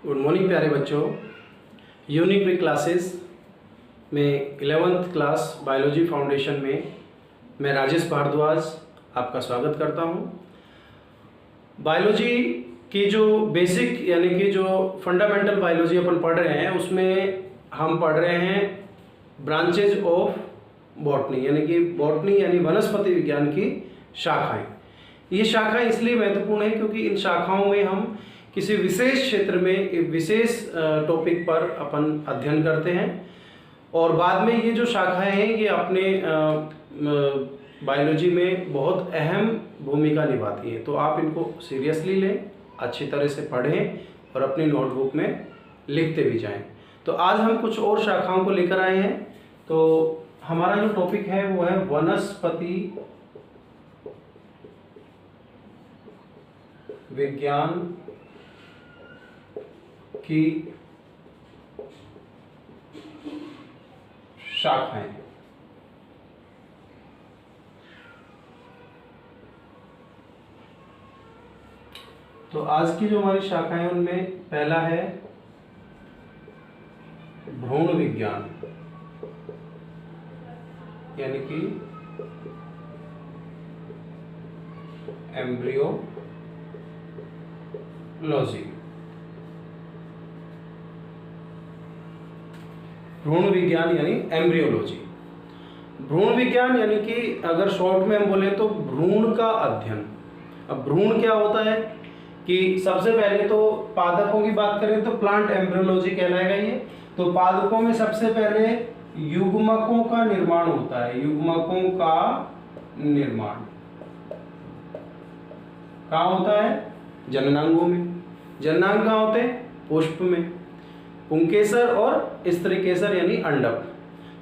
Good morning प्यारे बच्चों। Unique week classes में 11th क्लास बायोलॉजी फाउंडेशन में मैं राजेश भारद्वाज आपका स्वागत करता हूं। बायोलॉजी की जो बेसिक यानी कि जो फंडामेंटल बायोलॉजी अपन पढ़ रहे हैं उसमें हम पढ़ रहे हैं ब्रांचेज ऑफ बॉटनी, यानी कि बॉटनी यानी वनस्पति विज्ञान की शाखाएं। ये शाखाएं इसलिए महत्वपूर्ण है क्योंकि इन शाखाओं में हम किसी विशेष क्षेत्र में एक विशेष टॉपिक पर अपन अध्ययन करते हैं और बाद में ये जो शाखाएं हैं ये अपने बायोलॉजी में बहुत अहम भूमिका निभाती हैं। तो आप इनको सीरियसली लें, अच्छी तरह से पढ़ें और अपनी नोटबुक में लिखते भी जाएं। तो आज हम कुछ और शाखाओं को लेकर आए हैं। तो हमारा जो टॉपिक है वो है वनस्पति विज्ञान की शाखाएं। तो आज की जो हमारी शाखाएं हैं उनमें पहला है भ्रूण विज्ञान, यानी कि एम्ब्रियोलॉजी। भ्रूण विज्ञान यानी एम्ब्रियोलॉजी। भ्रूण विज्ञान यानी कि अगर शॉर्ट में हम बोले तो भ्रूण का अध्ययन। अब भ्रूण क्या होता है कि सबसे पहले तो पादपों की बात करें तो प्लांट एम्ब्रियोलॉजी कहलाएगा ये। तो पादपों में सबसे पहले युग्मकों का निर्माण होता है। युग्मकों का निर्माण कहाँ होता है? जननांगों में। जननांग कहाँ होते हैं? पुष्प में। पुंकेसर और स्त्रीकेसर यानी अंडक।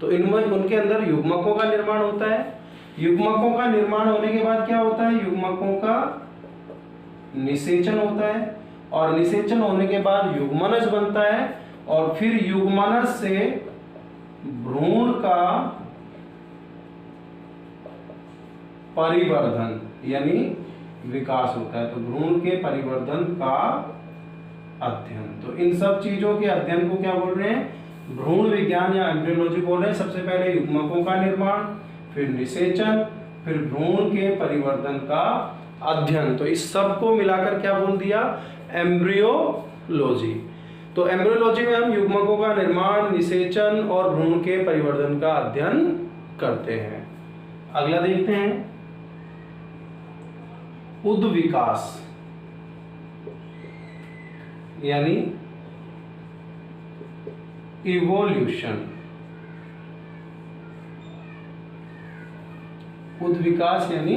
तो इनमें उनके अंदर युग्मकों का निर्माण होता है। युग्मकों का निर्माण होने के बाद क्या होता है? युग्मकों का निषेचन होता है और निषेचन होने के बाद युग्मनज बनता है और फिर युग्मनज से भ्रूण का परिवर्धन यानी विकास होता है। तो भ्रूण के परिवर्धन का अध्ययन। तो इन सब चीजों के अध्ययन को क्या बोल रहे हैं? भ्रूण विज्ञान या एम्ब्रियोलॉजी बोल रहे हैं। सबसे पहले युग्मकों का निर्माण, फिर निषेचन, फिर भ्रूण के परिवर्तन का अध्ययन। तो इस सब को मिलाकर क्या बोल दिया? एम्ब्रियोलॉजी। तो एम्ब्रियोलॉजी में हम युग्मकों का निर्माण, निषेचन और भ्रूण के परिवर्तन का अध्ययन करते हैं। अगला देखते हैं उद्विकास यानी इवोल्यूशन। उद्विकास यानी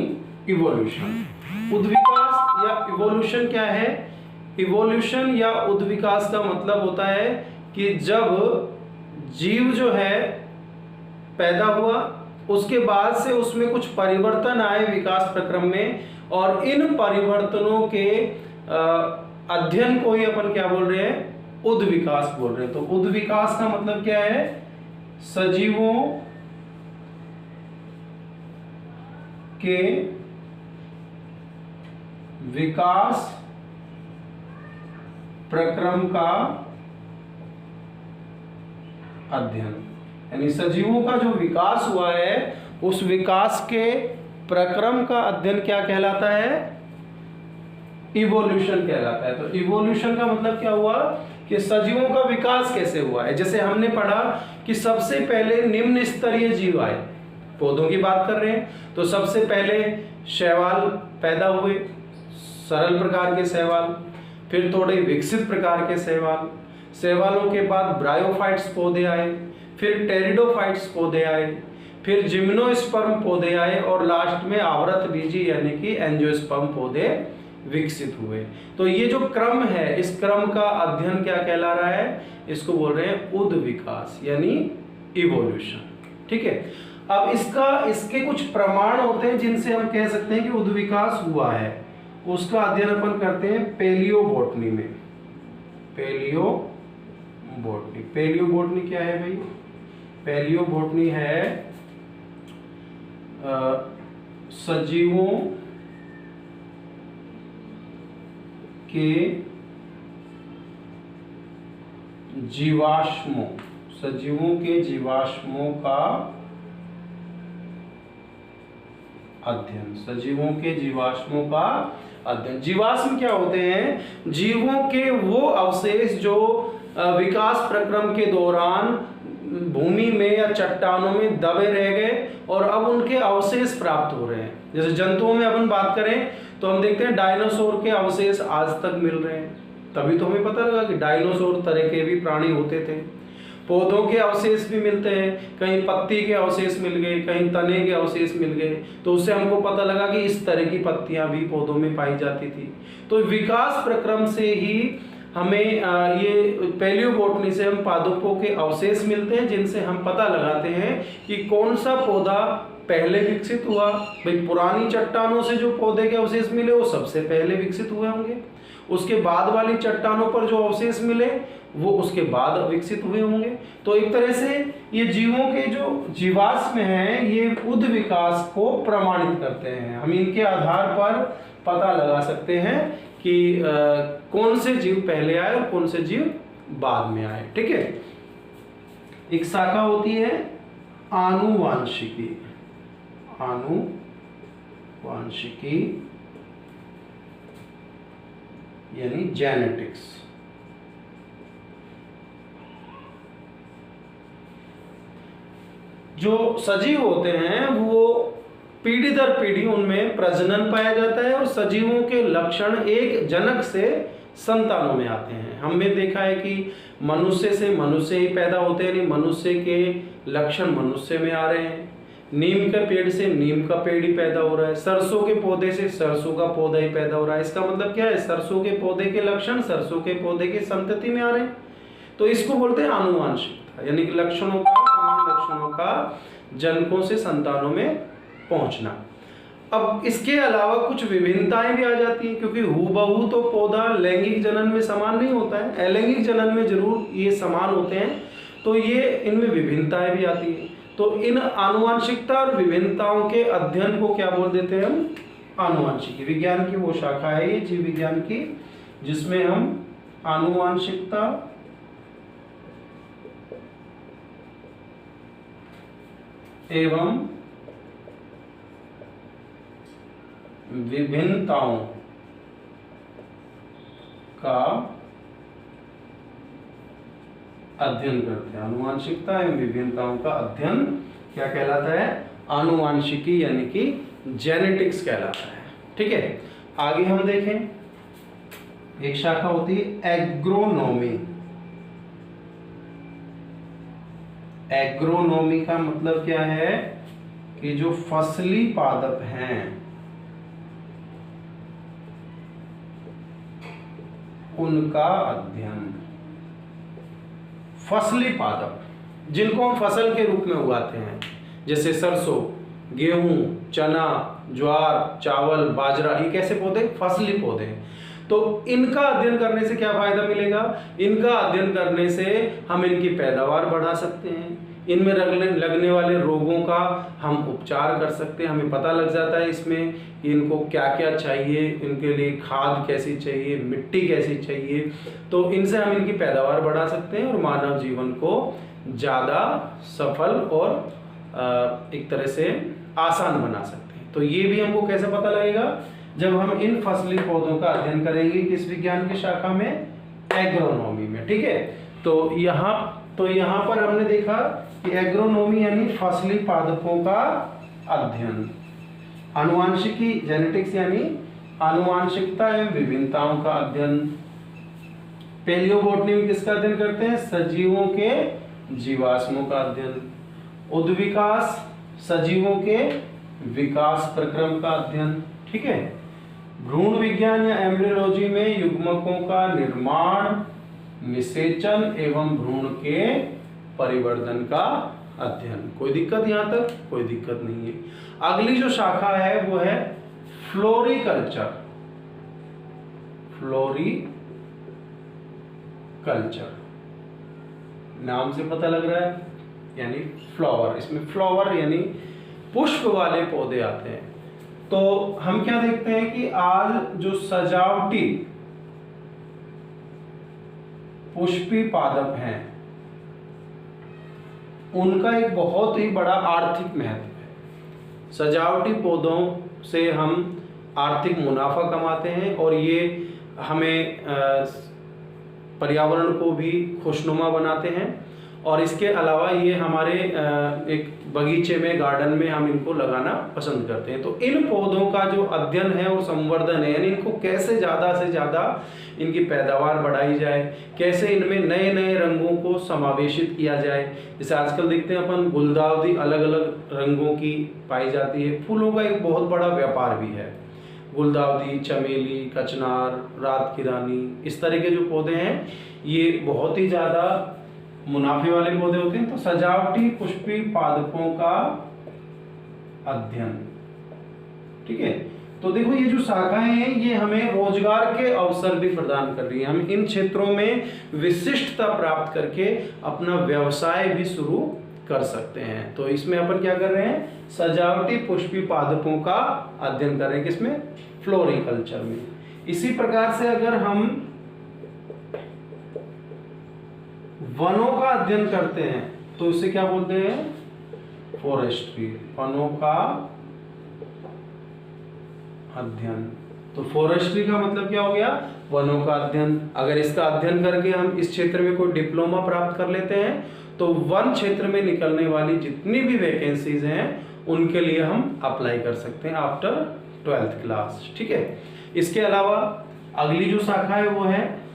इवोल्यूशन। उद्विकास या इवोल्यूशन क्या है? इवोल्यूशन या उद्विकास का मतलब होता है कि जब जीव जो है पैदा हुआ उसके बाद से उसमें कुछ परिवर्तन आए विकास प्रक्रम में और इन परिवर्तनों के अध्ययन को ही अपन क्या बोल रहे हैं? उद्विकास बोल रहे हैं। तो उद्विकास का मतलब क्या है? सजीवों के विकास प्रक्रम का अध्ययन। यानी सजीवों का जो विकास हुआ है उस विकास के प्रक्रम का अध्ययन क्या कहलाता है? इवोल्यूशन कहलाता है। तो इवोल्यूशन का मतलब क्या हुआ कि सजीवों का विकास कैसे हुआ है। जैसे हमने पढ़ा कि सबसे पहले निम्न स्तरीय जीव आए, पौधों की बात कर रहे हैं। तो सबसे पहले शैवाल पैदा हुए, सरल प्रकार के शैवाल, फिर थोड़े विकसित प्रकार के शैवाल, शैवालों के बाद ब्रायोफाइट्स पौधे आए, फिर टेरिडोफाइट्स पौधे आए, फिर जिम्नोस्पर्म पौधे आए और लास्ट में आवृत बीजी यानी कि एंजियोस्पर्म पौधे विकसित हुए। तो ये जो क्रम है इस क्रम का अध्ययन क्या कहला रहा है? इसको बोल रहे हैं उद्विकास यानी इवोल्यूशन। ठीक है। अब इसके कुछ प्रमाण होते हैं जिनसे हम कह सकते हैं कि उद्विकास हुआ है। उसका अध्ययन अपन करते हैं पेलियोबोटनी में। पेलियोबोटनी। पेलियोबोटनी क्या है भाई? पेलियोबोटनी है सजीवों के जीवाश्मों, सजीवों के जीवाश्मों का अध्ययन, सजीवों के जीवाश्मों का अध्ययन। जीवाश्म क्या होते हैं? जीवों के वो अवशेष जो विकास प्रक्रम के दौरान भूमि में या चट्टानों में दबे रह गए और अब उनके अवशेष प्राप्त हो रहे हैं। जैसे जंतुओं में अपन बात करें तो हम देखते हैं डायनासोर के अवशेष आज तक मिल रहे हैं, तभी तो हमें पता लगा कि डायनासोर तरह के भी प्राणी होते थे। पौधों के अवशेष भी मिलते हैं, कहीं पत्ती के अवशेष मिल गए, कहीं तने के अवशेष मिल गए, तो उससे हमको पता लगा कि इस तरह की पत्तियां भी पौधों में पाई जाती थी। तो विकास प्रक्रम से ही हमें ये पैलियोबोटनी से हम पादपों के अवशेष मिलते हैं, जिनसे हम पता लगाते हैं कि कौन सा पौधा पहले विकसित हुआ। भाई पुरानी चट्टानों से जो पौधे के अवशेष मिले वो सबसे पहले विकसित हुए होंगे, उसके बाद वाली चट्टानों पर जो अवशेष मिले वो उसके बाद विकसित हुए होंगे। तो एक तरह से ये जीवों के जो जीवाश्म हैं ये उद विकास को प्रमाणित करते हैं। हम इनके आधार पर पता लगा सकते हैं कि कौन से जीव पहले आए और कौन से जीव बाद में आए। ठीक है। एक शाखा होती है आनुवांशिकी, आनुवांशिकी यानी जेनेटिक्स। जो सजीव होते हैं वो पीढ़ी दर पीढ़ी उनमें प्रजनन पाया जाता है और सजीवों के लक्षण एक जनक से संतानों में आते हैं। हमने देखा है कि मनुष्य से मनुष्य ही पैदा होते हैं, यानी मनुष्य के लक्षण मनुष्य में आ रहे हैं। नीम के पेड़ से नीम का पेड़ ही पैदा हो रहा है, सरसों के पौधे से सरसों का पौधा ही पैदा हो रहा है। इसका मतलब क्या है? सरसों के पौधे के लक्षण सरसों के पौधे की संतति में आ रहे हैं। तो इसको बोलते हैं आनुवांशिकता, यानी कि लक्षणों का, समान लक्षणों का जनकों से संतानों में पहुंचना। अब इसके अलावा कुछ विभिन्नताएं भी आ जाती हैं, क्योंकि हूबहू तो पौधा लैंगिक जनन में समान नहीं होता है, अलैंगिक जनन में जरूर ये समान होते हैं, तो ये इनमें विभिन्नताएं भी आती हैं। तो इन आनुवांशिकता और विभिन्नताओं के अध्ययन को क्या बोल देते हैं हम? आनुवांशिकी। विज्ञान की वो शाखा है ये जीव विज्ञान की जिसमें हम आनुवांशिकता एवं विभिन्नताओं का अध्ययन करते हैं। आनुवांशिकता एवं विभिन्नताओं का अध्ययन क्या कहलाता है? आनुवांशिकी यानी कि जेनेटिक्स कहलाता है। ठीक है। आगे हम देखें, एक शाखा होती है एग्रोनॉमी। एग्रोनॉमी का मतलब क्या है? कि जो फसली पादप हैं उनका अध्ययन। फसली पादप जिनको हम फसल के रूप में उगाते हैं, जैसे सरसों, गेहूं, चना, ज्वार, चावल, बाजरा, ये कैसे पौधे? फसली पौधे। तो इनका अध्ययन करने से क्या फायदा मिलेगा? इनका अध्ययन करने से हम इनकी पैदावार बढ़ा सकते हैं, इनमें लगने वाले रोगों का हम उपचार कर सकते हैं। हमें पता लग जाता है इसमें कि इनको क्या क्या चाहिए, इनके लिए खाद कैसी चाहिए, मिट्टी कैसी चाहिए, तो इनसे हम इनकी पैदावार बढ़ा सकते हैं और मानव जीवन को ज़्यादा सफल और एक तरह से आसान बना सकते हैं। तो ये भी हमको कैसे पता लगेगा? जब हम इन फसली पौधों का अध्ययन करेंगे किस विज्ञान की शाखा में? एग्रोनॉमी में। ठीक है। तो यहाँ पर हमने देखा कि एग्रोनॉमी यानी फसली पादपों का अध्ययन, आनुवांशिकी जेनेटिक्स यानी आनुवांशिकता एवं विभिन्नताओं का अध्ययन। पैलियोबोटनी में किसका अध्ययन करते हैं? सजीवों के जीवाश्मों का अध्ययन। उद्विकास सजीवों के विकास प्रक्रम का अध्ययन। ठीक है। भ्रूण विज्ञान या एम्ब्रियोलॉजी में युग्मकों का निर्माण, निषेचन एवं भ्रूण के परिवर्धन का अध्ययन। कोई दिक्कत यहाँ तक? कोई दिक्कत नहीं है। अगली जो शाखा है वो है फ्लोरिकल्चर। फ्लोरिकल्चर नाम से पता लग रहा है, यानी फ्लावर। इसमें फ्लावर यानी पुष्प वाले पौधे आते हैं। तो हम क्या देखते हैं कि आज जो सजावटी पुष्पी पादप हैं उनका एक बहुत ही बड़ा आर्थिक महत्व है। सजावटी पौधों से हम आर्थिक मुनाफा कमाते हैं और ये हमें पर्यावरण को भी खुशनुमा बनाते हैं, और इसके अलावा ये हमारे एक बगीचे में, गार्डन में हम इनको लगाना पसंद करते हैं। तो इन पौधों का जो अध्ययन है और संवर्धन है, यानी इनको कैसे ज़्यादा से ज़्यादा इनकी पैदावार बढ़ाई जाए, कैसे इनमें नए नए रंगों को समावेशित किया जाए। जैसे आजकल देखते हैं अपन, गुलदाउदी अलग अलग रंगों की पाई जाती है। फूलों का एक बहुत बड़ा व्यापार भी है। गुलदाउदी, चमेली, कचनार, रात की रानी, इस तरह के जो पौधे हैं ये बहुत ही ज़्यादा मुनाफे वाले पौधे होते हैं। तो सजावटी पुष्पी पादपों का अध्ययन, ठीक है। तो देखो ये जो शाखाएं हैं ये हमें रोजगार के अवसर भी प्रदान कर रही हैं। हम इन क्षेत्रों में विशिष्टता प्राप्त करके अपना व्यवसाय भी शुरू कर सकते हैं। तो इसमें अपन क्या कर रहे हैं, सजावटी पुष्पी पादपों का अध्ययन कर रहे हैं, किसमें, फ्लोरिकल्चर में। इसी प्रकार से अगर हम वनों का अध्ययन करते हैं तो इसे क्या बोलते हैं, फॉरेस्ट्री, वनों का अध्ययन। तो फॉरेस्ट्री का मतलब क्या हो गया, वनों का अध्ययन। अगर इसका अध्ययन करके हम इस क्षेत्र में कोई डिप्लोमा प्राप्त कर लेते हैं तो वन क्षेत्र में निकलने वाली जितनी भी वैकेंसीज हैं उनके लिए हम अप्लाई कर सकते हैं आफ्टर 12th क्लास, ठीक है। इसके अलावा अगली जो शाखा है वो है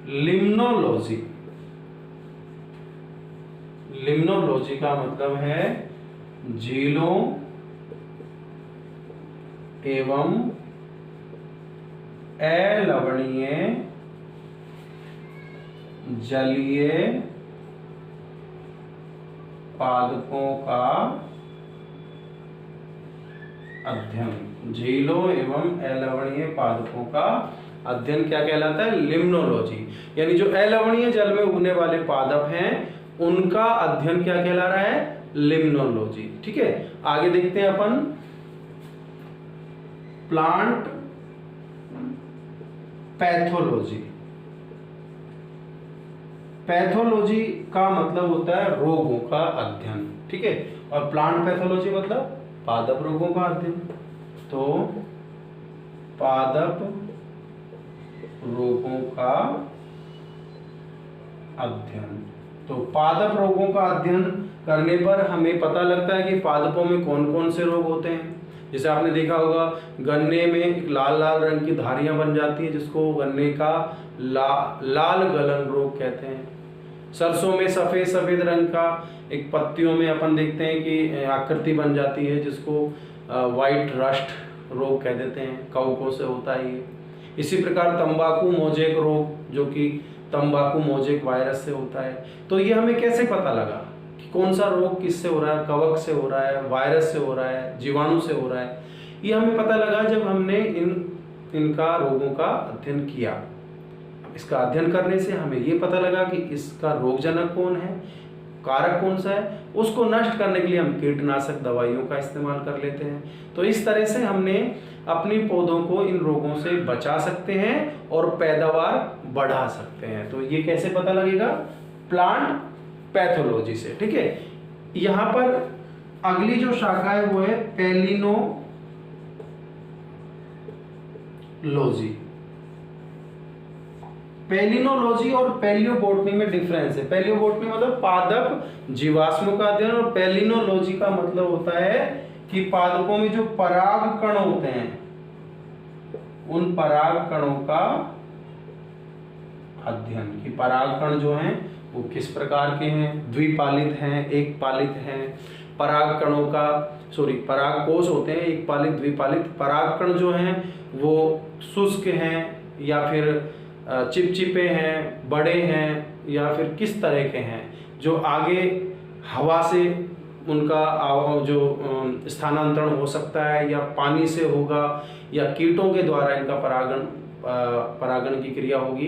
लिम्नोलॉजी। लिम्नोलॉजी का मतलब है झीलों एवं अलवणीय जलीय पादपों का अध्ययन। झीलों एवं अलवणीय पादपों का अध्ययन क्या कहलाता है, लिम्नोलॉजी। यानी जो अलवणीय जल में उगने वाले पादप हैं उनका अध्ययन क्या कहला रहा है, लिम्नोलॉजी, ठीक है। आगे देखते हैं अपन प्लांट पैथोलॉजी। पैथोलॉजी का मतलब होता है रोगों का अध्ययन, ठीक है, और प्लांट पैथोलॉजी मतलब पादप रोगों का अध्ययन। तो पादप रोगों का अध्ययन, तो पादप रोगों का अध्ययन करने पर हमें पता लगता है कि पादपों में कौन कौन से रोग होते हैं। जैसे आपने देखा होगा गन्ने में एक लाल लाल रंग की धारियां बन जाती है जिसको गन्ने का लाल गलन रोग कहते हैं। सरसों में सफेद सफेद रंग का एक पत्तियों में अपन देखते हैं कि आकृति बन जाती है जिसको वाइट रस्ट रोग कह देते हैं, कवकों से होता है ये। इसी प्रकार तंबाकू मोजेक रोग जो कि तंबाकू मोजेक वायरस से होता है। तो ये हमें कैसे पता लगा कि कौन सा रोग किससे हो रहा है, कवक से हो रहा है, वायरस से हो रहा है, जीवाणु से हो रहा है, ये हमें पता लगा जब हमने इनका रोगों का अध्ययन किया। इसका अध्ययन करने से हमें ये पता लगा कि इसका रोगजनक कौन है, कारक कौन सा है, उसको नष्ट करने के लिए हम कीटनाशक दवाइयों का इस्तेमाल कर लेते हैं। तो इस तरह से हमने अपनी पौधों को इन रोगों से बचा सकते हैं और पैदावार बढ़ा सकते हैं। तो ये कैसे पता लगेगा, प्लांट पैथोलॉजी से, ठीक है। यहाँ पर अगली जो शाखा है वो है पैलिनोलॉजी। पैलिनोलॉजी और पैलियोबोटनी में डिफरेंस है। पैलियोबोटनी मतलब पादप जीवाश्मों का अध्ययन, और पैलिनोलॉजी का मतलब होता है कि पादपों में जो पराग कण होते हैं उन पराग कणों का अध्ययन, कि पराग कण जो हैं वो किस प्रकार के हैं, द्विपालित हैं, एक पालित हैं। पराग कणों का पराग कोष होते हैं एक पालित, द्विपालित। पराग कण जो हैं वो शुष्क हैं या फिर चिपचिपे हैं, बड़े हैं, या फिर किस तरह के हैं, जो आगे हवा से उनका जो स्थानांतरण हो सकता है, या पानी से होगा, या कीटों के द्वारा इनका परागण की क्रिया होगी।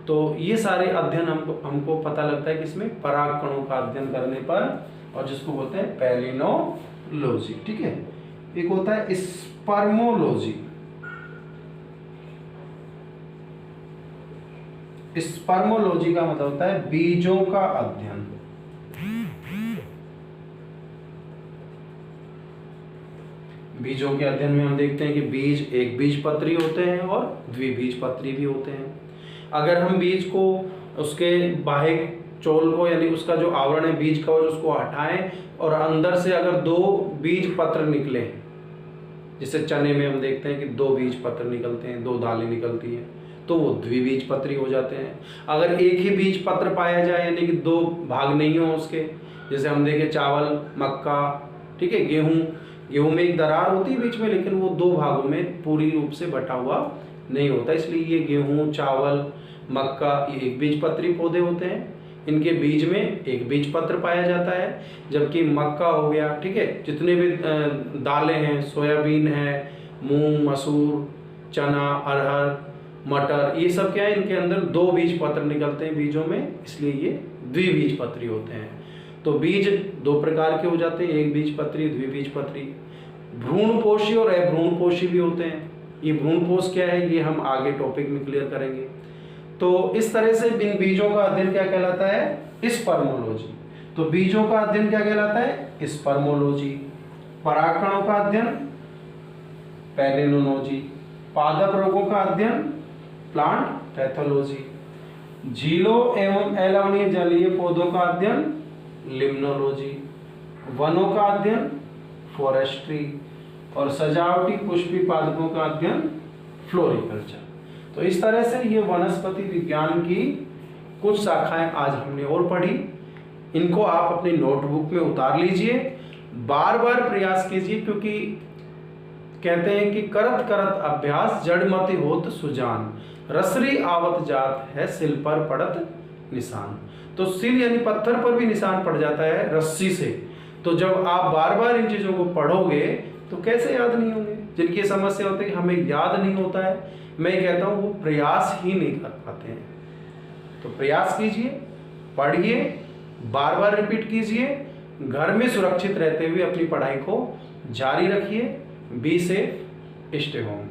तो ये सारे अध्ययन हमको पता लगता है कि इसमें पराग कणों का अध्ययन करने पर, और जिसको बोलते हैं पैलिनोलॉजी, ठीक है। एक होता है स्पर्मोलॉजी। स्पर्मोलॉजी का मतलब होता है बीजों का अध्ययन। बीजों के अध्ययन में हम देखते हैं कि बीज एक बीजपत्री होते हैं और द्विबीजपत्री भी होते हैं। अगर हम बीज को उसके बाह्य चोल को यानी उसका जो आवरण है बीज कवच उसको हटाएं और अंदर से अगर दो बीज पत्र निकले, जैसे चने में हम देखते हैं कि दो बीज पत्र निकलते हैं, दो दालें निकलती हैं, तो वो द्विबीजपत्री हो जाते हैं। अगर एक ही बीज पत्र पाया जाए यानी कि दो भाग नहीं हो उसके, जैसे हम देखें चावल, मक्का, ठीक है, गेहूं में एक दरार होती है बीच में, लेकिन वो दो भागों में पूरी रूप से बटा हुआ नहीं होता, इसलिए ये गेहूं, चावल, मक्का ये एक बीजपत्री पौधे होते हैं। इनके बीज में एक बीज पत्र पाया जाता है। जबकि मक्का हो गया, ठीक है, जितने भी दालें हैं, सोयाबीन है, मूंग, मसूर, चना, अरहर, मटर, ये सब क्या है, इनके अंदर दो बीज पत्र निकलते हैं बीजों में, इसलिए ये द्विबीजपत्री होते हैं। तो बीज दो प्रकार के हो जाते हैं, एक बीजपत्री, द्विबीजपत्री। भ्रूणपोषी और अभ्रूणपोषी भी होते हैं। ये भ्रूणपोष क्या है ये हम आगे टॉपिक में क्लियर करेंगे। तो इस तरह से इन बीजों का अध्ययन क्या कहलाता है, स्पर्मोलॉजी। तो बीजों का अध्ययन क्या कहलाता है, स्पर्मोलॉजी। परागकणों का अध्ययन पैलिनोलॉजी। पादप रोगों का अध्ययन प्लांट पैथोलॉजी। झीलों एवं अलवणीय जलीय पौधों का अध्ययन लिम्नोलॉजी। वनों का अध्ययन फॉरेस्ट्री। और सजावटी पुष्पी पादपों का अध्ययन फ्लोरिकल्चर। तो इस तरह से ये वनस्पति विज्ञान की कुछ शाखाएं आज हमने और पढ़ी। इनको आप अपनी नोटबुक में उतार लीजिए, बार बार प्रयास कीजिए, क्योंकि कहते हैं कि करत करत अभ्यास जड़मति होत सुजान, रसरी आवत जात है सिल पर पड़त निशान। तो सिल यानी पत्थर पर भी निशान पड़ जाता है रस्सी से। तो जब आप बार बार इन चीजों को पढ़ोगे तो कैसे याद नहीं होंगे। जिनकी समस्या होती है कि हमें याद नहीं होता है, मैं कहता हूं वो प्रयास ही नहीं कर पाते हैं। तो प्रयास कीजिए, पढ़िए, बार बार रिपीट कीजिए, घर में सुरक्षित रहते हुए अपनी पढ़ाई को जारी रखिए। Be safe, stay home.